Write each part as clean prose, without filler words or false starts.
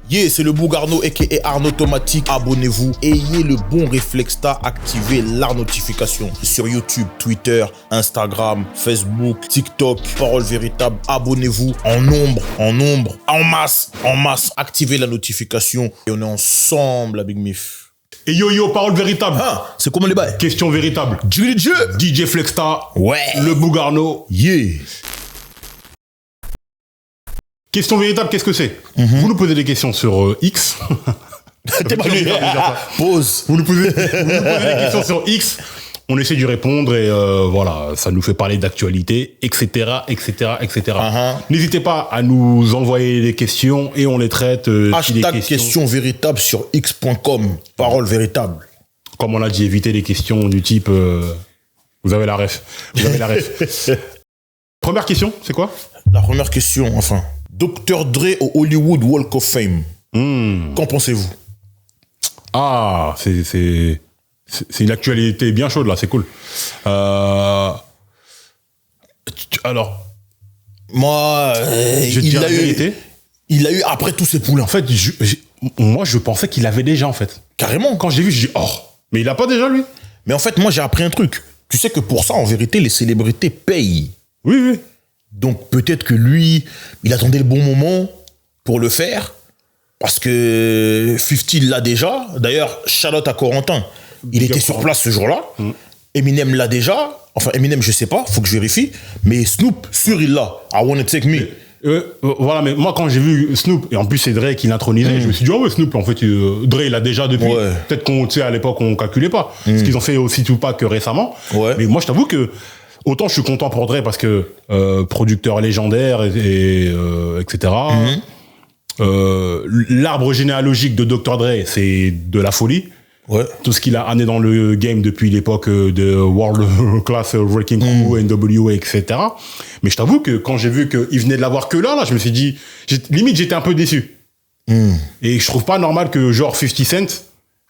Yeah, c'est le Bougarno aka Arnaud Automatique. Abonnez-vous. Ayez le bon réflexe activez la notification sur YouTube, Twitter, Instagram, Facebook, TikTok. Parole véritable. Abonnez-vous en nombre, en masse. Activez la notification et on est ensemble, la Big Mif. Et yo, parole véritable. Ah, c'est comment les bails? Question véritable. DJ Flexta. Ouais. Le Bougarno. Yeah. Question véritable, qu'est-ce que c'est? Vous nous posez des questions sur X. T'es pas lui. Pause. Vous nous posez des questions sur X. On essaie d'y répondre et voilà, ça nous fait parler d'actualité, etc. N'hésitez pas à nous envoyer des questions et on les traite. Hashtag question véritable sur x.com. Parole véritable. Comme on l'a dit, évitez les questions du type vous avez la ref. Première question, c'est quoi? La première question, enfin. Dr. Dre au Hollywood Walk of Fame. Qu'en pensez-vous? Ah, c'est une actualité bien chaude là, c'est cool. Alors, moi, il a eu après tous ses poulains. En fait, moi je pensais qu'il avait déjà en fait. Carrément. Quand j'ai vu, je dis oh, mais il a pas déjà lui. Mais en fait, moi j'ai appris un truc. Tu sais que pour ça, en vérité, les célébrités payent. Oui. Donc peut-être que lui, il attendait le bon moment pour le faire. Parce que 50 l'a déjà. D'ailleurs, Charlotte à Corentin, il était sur place ce jour-là. Eminem l'a déjà. Enfin, Eminem, je sais pas, faut que je vérifie. Mais Snoop, sûr, il l'a. I Wanna Take Me. Voilà, mais moi, quand j'ai vu Snoop, et en plus c'est Dre qui l'intronisait, je me suis dit, oh ouais, Snoop, en fait, Dre, il l'a déjà depuis. Ouais. Peut-être qu'on, tu sais, à l'époque, on calculait pas. Parce qu'ils ont fait aussi Tupac récemment. Ouais. Mais moi, je t'avoue que, autant je suis content pour Dre parce que producteur légendaire, etc. L'arbre généalogique de Dr. Dre, c'est de la folie. Ouais. Tout ce qu'il a amené dans le game depuis l'époque de World Class Wrecking Crew, NWA, etc. Mais je t'avoue que quand j'ai vu qu'il venait de l'avoir que là, je me suis dit, limite j'étais un peu déçu. Et je trouve pas normal que genre 50 Cent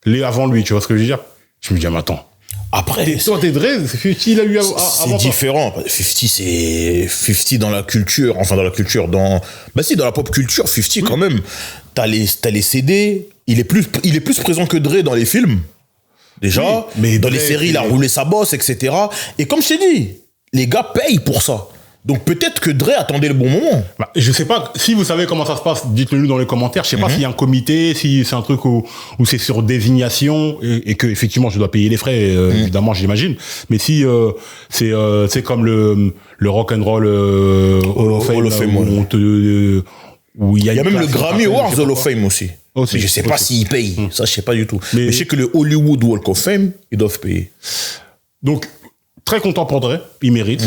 l'ait avant lui, tu vois ce que je veux dire? Je me dis, mais attends. Après, toi t'es Dre, 50 il a eu avant. C'est différent. 50 c'est 50 dans la culture, enfin dans la culture, dans la pop culture, 50 quand même. T'as les CD, il est plus présent que Dre dans les films. Déjà, mais dans les séries, il a roulé sa bosse, etc. Et comme je t'ai dit, les gars payent pour ça. Donc peut-être que Dre attendait le bon moment. Je sais pas, si vous savez comment ça se passe, dites-le nous dans les commentaires. Je sais pas s'il y a un comité, si c'est un truc où c'est sur désignation et que effectivement je dois payer les frais, évidemment j'imagine. Mais si c'est comme le rock and roll Hall of Fame, où il y a même le Grammy Awards Hall of Fame aussi. Mais je sais pas s'ils payent. Ça je sais pas du tout. Mais je sais que le Hollywood Walk of Fame, ils doivent payer. Donc très content pour Dre, il mérite.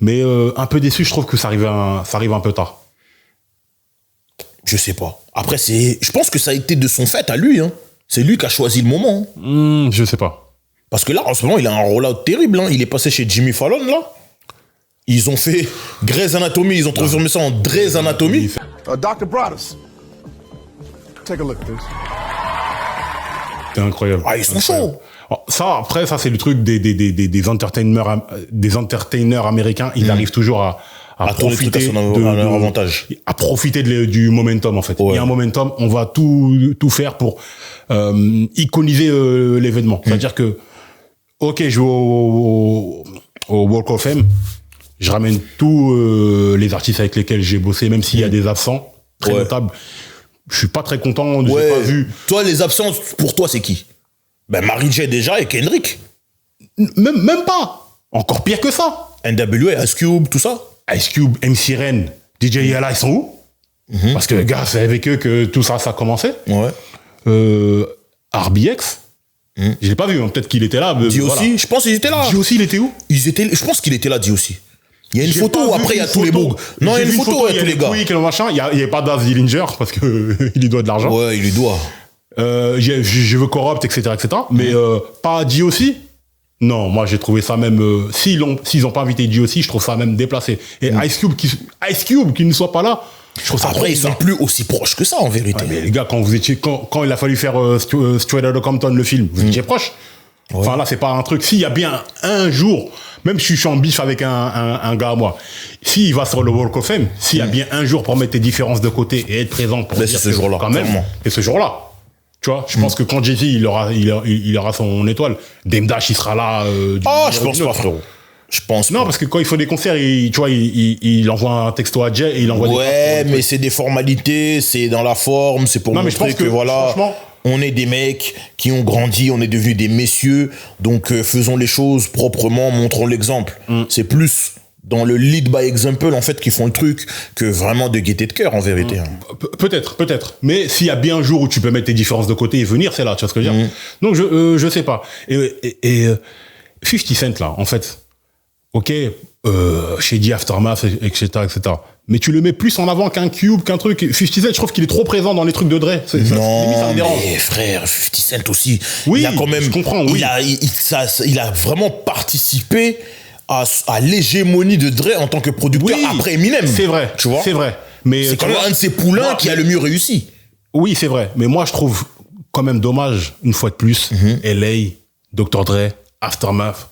Mais un peu déçu, je trouve que ça arrive un peu tard. Je sais pas. Après, je pense que ça a été de son fait à lui. Hein. C'est lui qui a choisi le moment. Je sais pas. Parce que là, en ce moment, il a un rollout terrible. Hein. Il est passé chez Jimmy Fallon, là. Ils ont fait Grey's Anatomy. Ils ont transformé ça en Dre's Anatomy. Dr. Broaddus, take a look at this. C'est incroyable. Ah, ils sont chauds. Ça, après, ça, c'est le truc des entertainers américains. Ils arrivent toujours à profiter à profiter du momentum, en fait. Ouais. Il y a un momentum, on va tout faire pour iconiser l'événement. C'est-à-dire que, ok, je vais au Walk of Fame, je ramène tous les artistes avec lesquels j'ai bossé, même s'il y a des absents très notables. Je suis pas très content, j'ai pas vu. Toi, les absents, pour toi, c'est qui? Mary J déjà et Kendrick. Même pas. Encore pire que ça. NWA, Ice Cube, tout ça. Ice Cube, MC Ren, DJ Yala, ils sont où? Parce que, gars, c'est avec eux que tout ça a commencé. Ouais. RBX. Je l'ai pas vu, hein. Peut-être qu'il était là. D.O.C., voilà. Je pense qu'il était là. D.O.C., il était où? Je pense qu'il était là, D.O.C. Il y a une photo où après il y a tous les bugs. Non, il y a une photo avec tous les gars. Oui, il y avait pas Daz Dillinger parce que il lui doit de l'argent. Ouais, il lui doit. Je veux Corrupt, etc. Mais pas D.O.C. Non, moi j'ai trouvé ça même s'ils ont pas invité D.O.C., je trouve ça même déplacé. Et Ice Cube qui ne soit pas là, je trouve ça. Après ils sont plus aussi proches que ça en vérité. Mais les gars, quand il a fallu faire Straight Outta Compton le film, vous étiez proches. Enfin, là, c'est pas un truc. S'il y a bien un jour, même si je suis en bif avec un gars à moi, s'il va sur le Walk of Fame, s'il y a bien un jour pour mettre tes différences de côté et être présent pour dire c'est ce jour-là, quand même, c'est ce jour-là. Tu vois, je pense que quand Jay-Z, il aura son étoile, Dame Dash, il sera là. Je pense pas, frérot. Je pense non, pas. parce que quand il faut des concerts, tu vois, il envoie un texto à Jay et il envoie des mais c'est des formalités, c'est dans la forme, c'est pour montrer que voilà, on est des mecs qui ont grandi, on est devenus des messieurs, donc faisons les choses proprement, montrons l'exemple. C'est plus dans le lead by example, en fait, qui font le truc, que vraiment de gaieté de cœur, en vérité. Peut-être. Mais s'il y a bien un jour où tu peux mettre tes différences de côté et venir, c'est là, tu vois ce que je veux dire. Donc, je sais pas. Et 50 Cent, là, en fait, ok, Shady Aftermath, etc. Mais tu le mets plus en avant qu'un Cube, qu'un truc. 50 Cent, je trouve qu'il est trop présent dans les trucs de Dre. Non, mais frère, 50 Cent aussi. Oui, il a quand même, je comprends, oui. Il a vraiment participé à l'hégémonie de Dre en tant que producteur après Eminem. C'est vrai, tu vois. C'est vrai. Mais c'est quand même un de ses poulains qui a le mieux réussi. Oui, c'est vrai. Mais moi, je trouve quand même dommage, une fois de plus, LA, Dr. Dre, Aftermath.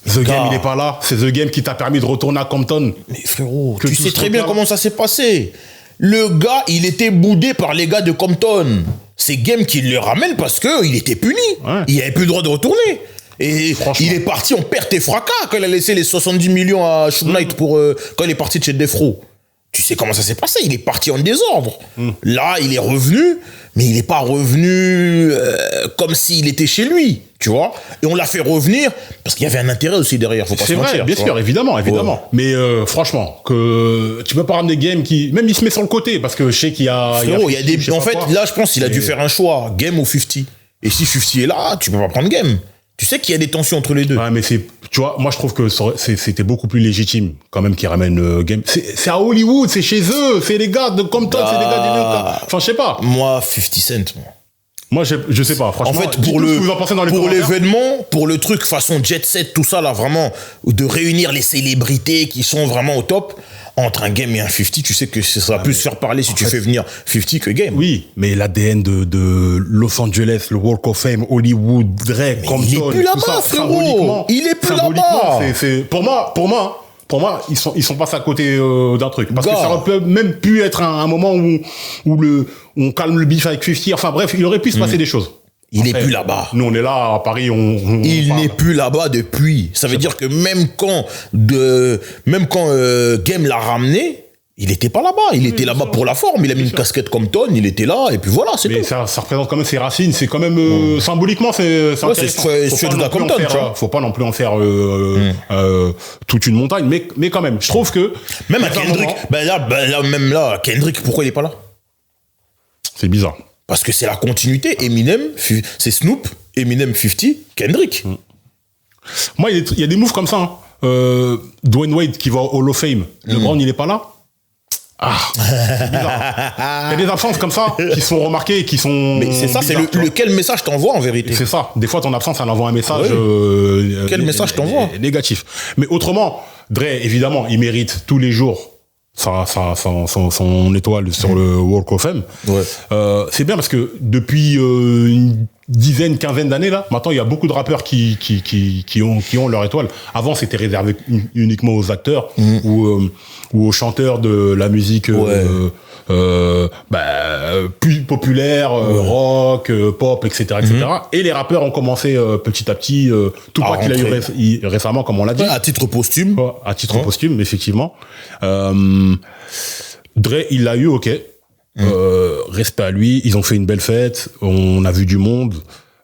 The Game, il est pas là. C'est The Game qui t'a permis de retourner à Compton. Mais frérot, tu sais très bien comment ça s'est passé. Le gars, il était boudé par les gars de Compton. C'est Game qui le ramène parce qu'il était puni. Ouais. Il n'avait plus le droit de retourner. Et il est parti en perte et fracas quand il a laissé les 70 millions à Suge Knight quand il est parti de chez Death Row. Tu sais comment ça s'est passé, il est parti en désordre. Là, il est revenu, mais il n'est pas revenu comme s'il était chez lui, tu vois. Et on l'a fait revenir parce qu'il y avait un intérêt aussi derrière, faut pas se mentir. C'est vrai, bien sûr, évidemment. Ouais. Mais franchement, que tu peux pas ramener Game qui... Même il se met sur le côté parce que je sais qu'il y a... Frérot, en fait, là, je pense qu'il a dû faire un choix, Game ou 50. Et si 50 est là, tu peux pas prendre Game. Tu sais qu'il y a des tensions entre les deux. Ouais, mais tu vois, moi je trouve que c'était beaucoup plus légitime quand même qu'ils ramènent Game. C'est à Hollywood, c'est chez eux, c'est les gars de Compton, c'est les gars des New. Enfin, je sais pas. Moi, 50 Cent. Moi, je sais pas, franchement. En fait, pour l'événement, pour le truc façon jet set, tout ça là, vraiment, de réunir les célébrités qui sont vraiment au top. Entre un Game et un 50, tu sais que ça va plus faire parler si tu fais venir 50 que Game. Oui, mais l'ADN de Los Angeles, le Walk of Fame, Hollywood, Dre, Compton, il est plus là-bas, frérot. Il est plus là-bas. Pour moi, ils sont passés à côté d'un truc. Parce que ça aurait même pu être un moment où on calme le bif avec 50. Enfin bref, il aurait pu se passer des choses. Il n'est plus là-bas. Nous, on est là à Paris, il n'est plus là-bas depuis. Ça veut dire que même quand Game l'a ramené, il n'était pas là-bas. Il était là-bas pour la forme. Il a mis une casquette Compton, il était là, et puis voilà, c'est tout. Mais ça représente quand même ses racines. C'est quand même, symboliquement, c'est intéressant. Faut pas non plus en faire toute une montagne, mais quand même, je trouve que... Même à Kendrick, Kendrick, pourquoi il n'est pas là? C'est bizarre. Parce que c'est la continuité. Eminem, c'est Snoop, Eminem 50, Kendrick. Moi, il y a des moves comme ça. Dwayne Wade qui va au Hall of Fame. LeBron, il est pas là. C'est bizarre. Il y a des absences comme ça qui sont remarquées et qui sont... Mais c'est ça, bizarres, c'est lequel message t'envoie en vérité. C'est ça. Des fois, ton absence, elle envoie un message... Quel message t'envoie? Négatif. Mais autrement, Dre, évidemment, il mérite tous les jours son étoile sur le Walk of Fame. C'est bien parce que depuis une quinzaine d'années là, maintenant il y a beaucoup de rappeurs qui ont leur étoile. Avant c'était réservé uniquement aux acteurs ou aux chanteurs de la musique plus populaire, rock, pop, etc. Et les rappeurs ont commencé petit à petit, tout pas qu'il a eu récemment, comme on l'a dit. À titre posthume. À titre posthume, effectivement. Dre, il l'a eu, ok. Respect à lui. Ils ont fait une belle fête. On a vu du monde.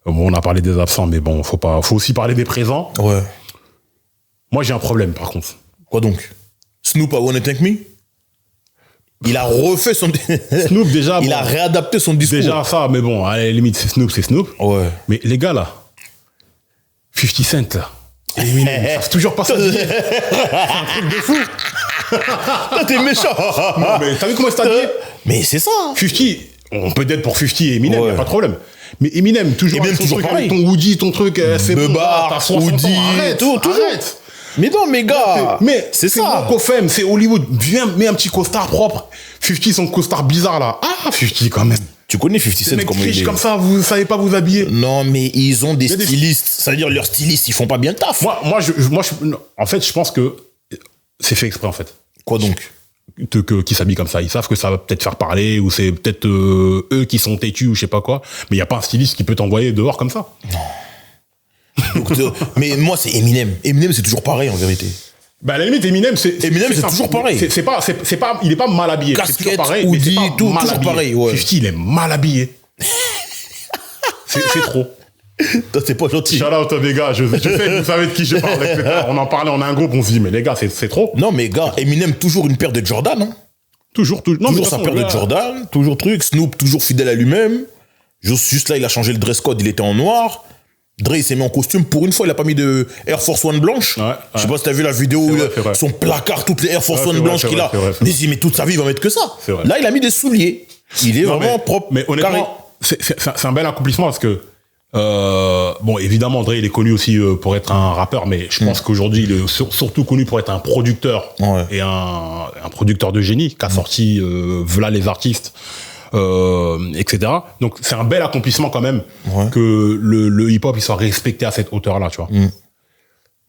Bon, on a parlé des absents, mais bon, faut aussi parler des présents. Ouais. Moi, j'ai un problème, par contre. Quoi donc? Snoop a Wanna Thank Me? Il a refait son... Snoop, déjà... Il a réadapté son discours. Déjà ça, mais bon, à la limite, c'est Snoop. Ouais. Mais les gars, là, 50 Cent, là, ils savent toujours pas ça dire. C'est un truc de fou. T'es méchant. Non, mais t'as vu comment c'est dit? Mais c'est ça. 50, on peut être pour 50 et Eminem, y a pas de problème. Mais Eminem, toujours avec ton truc, avec ton Woody, ton truc, c'est bon, t'as 60 ans, arrête, arrête. Mais non, mes gars, mais c'est ça. Walk of Fame, c'est Hollywood. Viens, mets un petit costard propre. 50, son costard bizarre là. 50 quand même. Tu connais 50 Cent Les comment mecs il est. comme ça, vous savez pas vous habiller. Non, mais ils ont des stylistes. Ça veut dire leurs stylistes, ils font pas bien le taf. En fait, je pense que c'est fait exprès, en fait. Quoi donc? Qui s'habillent comme ça. Ils savent que ça va peut-être faire parler, ou c'est peut-être eux qui sont têtus, ou je sais pas quoi. Mais il y a pas un styliste qui peut t'envoyer dehors comme ça. Non. Donc, mais moi, c'est Eminem. Eminem, c'est toujours pareil, en vérité. Bah, à la limite, Eminem, c'est toujours pareil. C'est pas, il est pas mal habillé. Casquette, c'est toujours pareil, hoodie, mais c'est pas tout, mal toujours habillé. pareil, ouais. 50, il est mal habillé. c'est trop. C'est pas gentil. Shout out les gars, je sais que vous savez de qui je parle, etc. On en parlait, on a un groupe, on se dit, mais les gars, c'est trop. Non, mais gars, Eminem, toujours une paire de Jordan, hein. Toujours. Non, Toujours sa paire de Jordan, toujours truc. Snoop, toujours fidèle à lui-même. Juste là, il a changé le dress code, il était en noir. Dre, il s'est mis en costume. Pour une fois, il a pas mis de Air Force One blanche. Ouais. Je sais pas si t'as vu la vidéo où vrai. son placard, toutes les Air Force One blanches qu'il a. C'est vrai. Mais toute sa vie, il va mettre que ça. Vrai. Là, il a mis des souliers. Il est vraiment propre. Mais honnêtement, c'est un bel accomplissement parce que, bon, évidemment, Dre, il est connu aussi pour être un rappeur, mais je pense qu'aujourd'hui, il est surtout connu pour être un producteur et un producteur de génie qui a sorti V'là les artistes. Etc. Donc c'est un bel accomplissement quand même que le hip-hop il soit respecté à cette hauteur-là, tu vois. Mais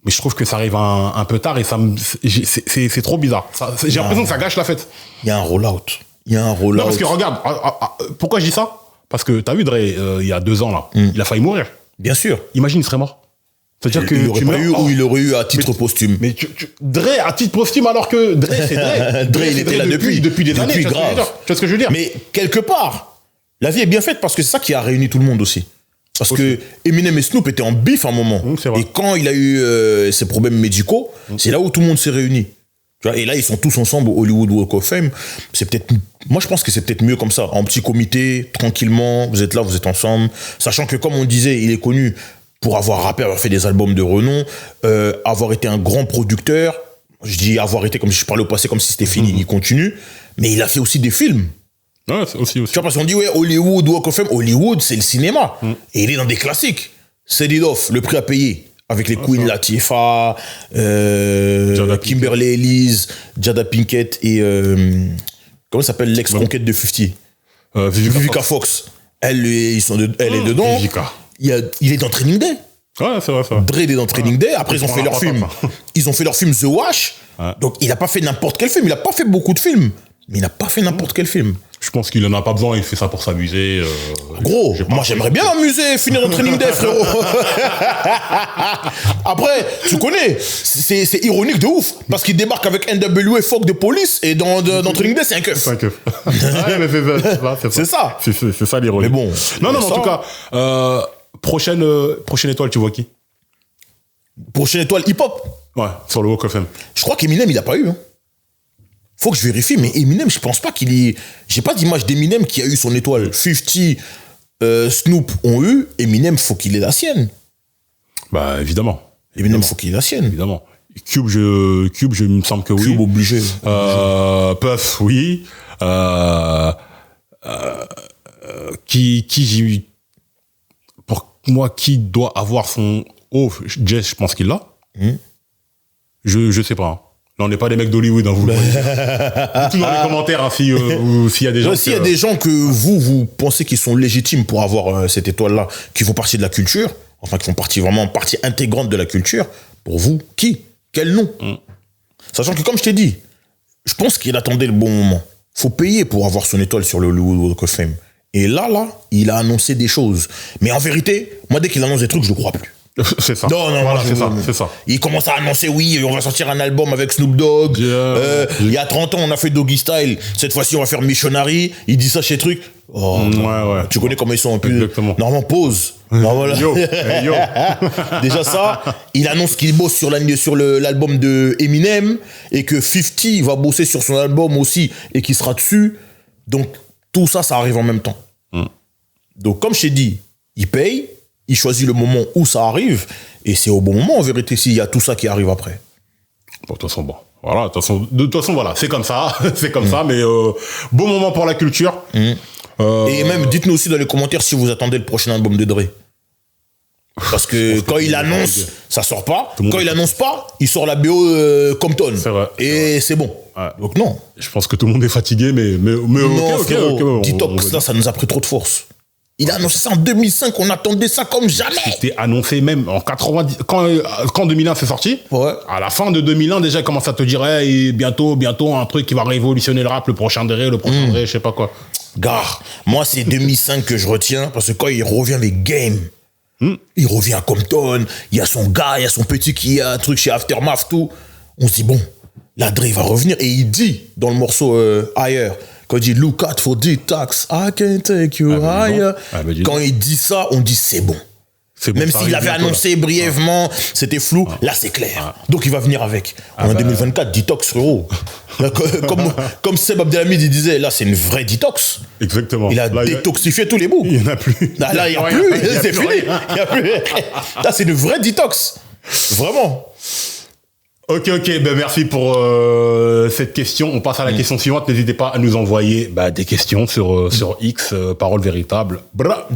je trouve que ça arrive un peu tard et c'est trop bizarre. J'ai l'impression que ça gâche la fête. Il y a un rollout. Non, parce que regarde, pourquoi je dis ça? Parce que t'as vu Dre, il y a 2 ans là, il a failli mourir. Bien sûr. Imagine, il serait mort. C'est-à-dire que il aurait pas eu ou il aurait eu à titre posthume. Mais Dre à titre posthume alors que Dre c'est Dre. Dre il était là depuis des années. Tu grave. vois ce que je veux dire? Mais quelque part, la vie est bien faite parce que c'est ça qui a réuni tout le monde aussi. Parce que Eminem et Snoop étaient en bif à un moment. C'est vrai. Et quand il a eu ses problèmes médicaux, c'est là où tout le monde s'est réuni. Tu vois, et là, ils sont tous ensemble au Hollywood Walk of Fame. Moi, je pense que c'est peut-être mieux comme ça, en petit comité, tranquillement. Vous êtes là, vous êtes ensemble. Sachant que, comme on disait, il est connu pour avoir rappé, avoir fait des albums de renom, avoir été un grand producteur. Je dis avoir été, comme si je parlais au passé, comme si c'était fini, il continue. Mais il a fait aussi des films. Ouais, c'est aussi. Tu vois, parce qu'on dit, ouais, Hollywood, Walk of Fame. Hollywood, c'est le cinéma. Et il est dans des classiques. Set It Off, Le Prix à payer. Avec les Queen Latifah, Kimberly Elise, Jada Pinkett et... comment s'appelle l'ex-conquête de 50 Vivica Fox. Elle est dedans. Vivica. Il est dans Training Day. Ouais, c'est vrai. Dre est dans Training Day. Après, ils ont fait leur film. Ils ont fait leur film The Wash. Donc, il n'a pas fait n'importe quel film. Il n'a pas fait beaucoup de films. Mais il n'a pas fait n'importe quel film. Je pense qu'il en a pas besoin, il fait ça pour s'amuser. Gros, moi j'aimerais bien m'amuser, finir dans Training Day, frérot. Après, tu connais, c'est ironique de ouf, parce qu'il débarque avec NWA Fuck de Police, et dans Training Day, c'est un keuf. C'est un keuf. Ouais, mais c'est ça. C'est ça l'ironie. Mais bon. Non, en tout cas, prochaine étoile, tu vois qui? Prochaine étoile hip-hop. Ouais, sur le Walk of Fame. Je crois qu'Eminem, il a pas eu, hein. Faut que je vérifie, mais Eminem, je pense pas qu'il ait... J'ai pas d'image d'Eminem qui a eu son étoile. 50, Snoop ont eu. Eminem, faut qu'il ait la sienne. Bah, évidemment. Eminem, faut qu'il ait la sienne. Évidemment. Cube, il me semble que oui. Cube obligé. Puff, oui. Pour moi, qui doit avoir son... Oh, Jess, je pense qu'il l'a. Je sais pas. Hein. Là, on n'est pas des mecs d'Hollywood, hein, vous le voyez. Dites-nous dans les commentaires hein, s'il y a des gens. S'il y a des gens que vous pensez qu'ils sont légitimes pour avoir cette étoile-là, qui font partie de la culture, enfin qui font vraiment partie intégrante de la culture, pour vous, qui? Quel nom? Sachant que, comme je t'ai dit, je pense qu'il attendait le bon moment. Faut payer pour avoir son étoile sur le Hollywood Walk of Fame. Et là, il a annoncé des choses. Mais en vérité, moi, dès qu'il annonce des trucs, je ne le crois plus. C'est ça. Non, voilà, c'est ça. Il commence à annoncer, oui, on va sortir un album avec Snoop Dogg. Il y a 30 ans, on a fait Doggy Style. Cette fois-ci, on va faire Missionary. Il dit ça chez Truc. Oh, ouais. Tu connais comment ils sont un peu. Exactement. Normalement, pause. Non, voilà. Yo. Déjà ça, il annonce qu'il bosse sur l'album de Eminem et que 50 va bosser sur son album aussi et qu'il sera dessus. Donc, tout ça, ça arrive en même temps. Donc, comme je t'ai dit, il paye. Il choisit le moment où ça arrive, et c'est au bon moment, en vérité, s'il y a tout ça qui arrive après. Bon, de toute façon, bon. Voilà, de toute façon, voilà, c'est comme ça, mais bon moment pour la culture. Et même, dites-nous aussi dans les commentaires si vous attendez le prochain album de Dre. Parce que quand il annonce, ça sort pas. Quand il annonce pas, il sort la BO Compton. C'est vrai. Et c'est bon. Ouais. Donc non. Je pense que tout le monde est fatigué, mais Non, ok, frérot, Detox, là, ça nous a pris trop de force. Il a annoncé ça en 2005, on attendait ça comme jamais. C'était annoncé même en 90, quand 2001 c'est sorti. Ouais. À la fin de 2001, déjà, il commence à te dire, hey, bientôt, un truc qui va révolutionner le rap, le prochain Dre, je sais pas quoi. Gars, moi, c'est 2005 que je retiens, parce que quand il revient avec Game, il revient à Compton, il y a son gars, il y a son petit qui a un truc chez Aftermath, tout. On se dit, bon, là, Dre va revenir. Et il dit, dans le morceau Ailleurs, quand il dit look out for detox, I can take you higher. Quand il dit ça, on dit c'est bon. Même s'il avait annoncé brièvement, c'était flou, là c'est clair. Donc il va venir avec. En 2024, detox, frérot. Comme Seb Abdelhamid il disait, là c'est une vraie detox. Exactement. Il a détoxifié tous les bouts. Il n'y en a plus. Là il n'y a plus, c'est fini. Il y a plus. Là c'est une vraie detox. Vraiment. Ok, ben merci pour cette question. On passe à la question suivante. N'hésitez pas à nous envoyer des questions sur X, Parole Véritable. Bra,